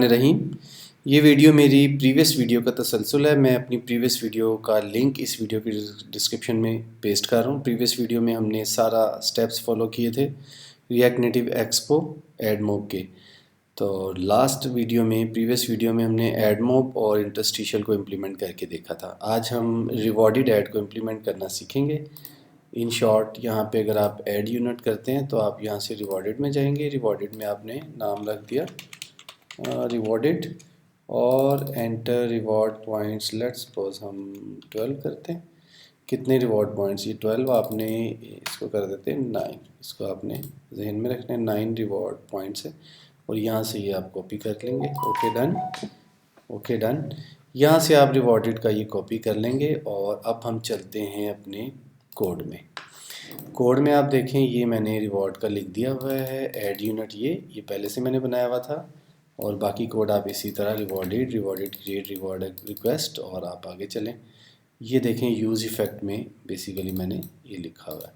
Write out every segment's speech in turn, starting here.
रहीम। ये वीडियो मेरी previous video का तसलसल है। मैं अपनी प्रीवियस वीडियो का लिंक इस वीडियो की डिस्क्रिप्शन में पेस्ट कर रहा हूँ। प्रीवियस वीडियो में हमने सारा स्टेप्स फॉलो किए थे रिएक्ट नेटिव एक्सपो एडमोब के। तो लास्ट वीडियो में प्रीवियस वीडियो में हमने एडमोब और इंटरस्टिशियल को इम्प्लीमेंट करके देखा था। आज हम रिवॉर्डेड ऐड को इम्प्लीमेंट करना सीखेंगे। इन शॉर्ट यहाँ पे अगर आप ऐड यूनिट करते हैं तो आप यहाँ से रिवॉर्डेड में जाएंगे। रिवॉर्डेड में आपने नाम रख दिया रिवॉर्डेड और enter reward points. Let's suppose हम 12 करते हैं। कितने रिवॉर्ड पॉइंट्स? ये 12 आपने इसको कर देते हैं 9। इसको आपने जहन में रखना है 9 रिवॉर्ड पॉइंट्स है और यहाँ से ये आप कॉपी कर लेंगे। Okay done, okay done. यहाँ से आप रिवॉर्डेड का ये कॉपी कर लेंगे और अब हम चलते हैं अपने कोड में। कोड में आप देखें ये मैंने रिवॉर्ड का लिख दिया हुआ है। ऐड यूनिट ये पहले से मैंने बनाया हुआ था और बाकी कोड आप इसी तरह रिवॉर्डेड क्रिएट रिवॉर्ड रिक्वेस्ट और आप आगे चलें। ये देखें यूज़ इफ़ेक्ट में बेसिकली मैंने ये लिखा हुआ है।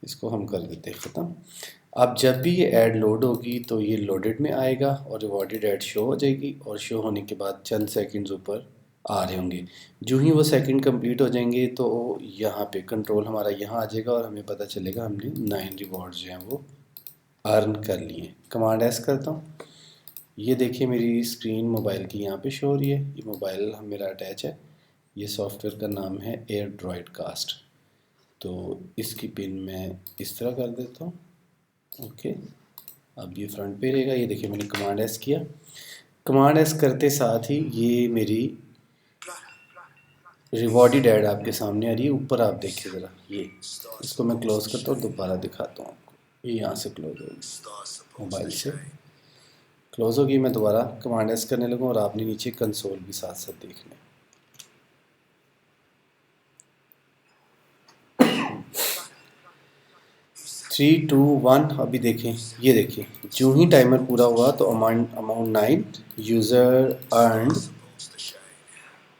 इसको हम कर देते हैं ख़त्म। अब जब भी ये ऐड लोड होगी तो ये लोडेड में आएगा और रिवॉर्डेड ऐड शो हो जाएगी और शो होने के बाद चंद सेकंड्स ऊपर आ रहे होंगे। जो ही वो सेकंड कंप्लीट हो जाएंगे तो यहाँ पे कंट्रोल हमारा यहाँ आ जाएगा और हमें पता चलेगा हमने 9 रिवॉर्ड्स जो हैं वो अर्न कर लिए। कमांड एस करता हूँ। ये देखिए मेरी स्क्रीन मोबाइल की यहाँ पे शो हो रही है। ये मोबाइल मेरा अटैच है। ये सॉफ्टवेयर का नाम है एयरड्रॉइड कास्ट। तो इसकी पिन मैं इस तरह कर देता हूँ। ओके, अब ये फ्रंट पे रहेगा। ये देखिए मैंने कमांड एस किया। कमांड एस करते साथ ही ये मेरी रिवॉर्डेड ऐड आपके सामने आ रही है। ऊपर आप देखिए ज़रा, ये इसको मैं क्लोज़ करता हूँ, दोबारा दिखाता हूँ आपको। ये यहाँ से क्लोज़ होगी, मोबाइल से क्लोज़ होगी। मैं दोबारा कमांड एस करने लगूँ और आपने नीचे कंसोल भी साथ साथ देखना है। 3 2 1। अभी देखें, ये देखिए जो ही टाइमर पूरा हुआ तो amount 9 user earn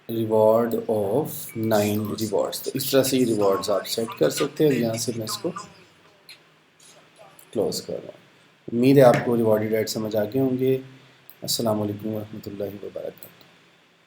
reward of 9 rewards. तो इस तरह से ये रिवॉर्ड्स आप सेट कर सकते हैं। यहाँ से मैं इसको क्लोज़ कर रहा हूँ। उम्मीद है आपको रिवॉर्डेड ऐड समझ आ गए होंगे। अस्सलाम वालेकुम रहमतुल्लाहि व बरकातहू।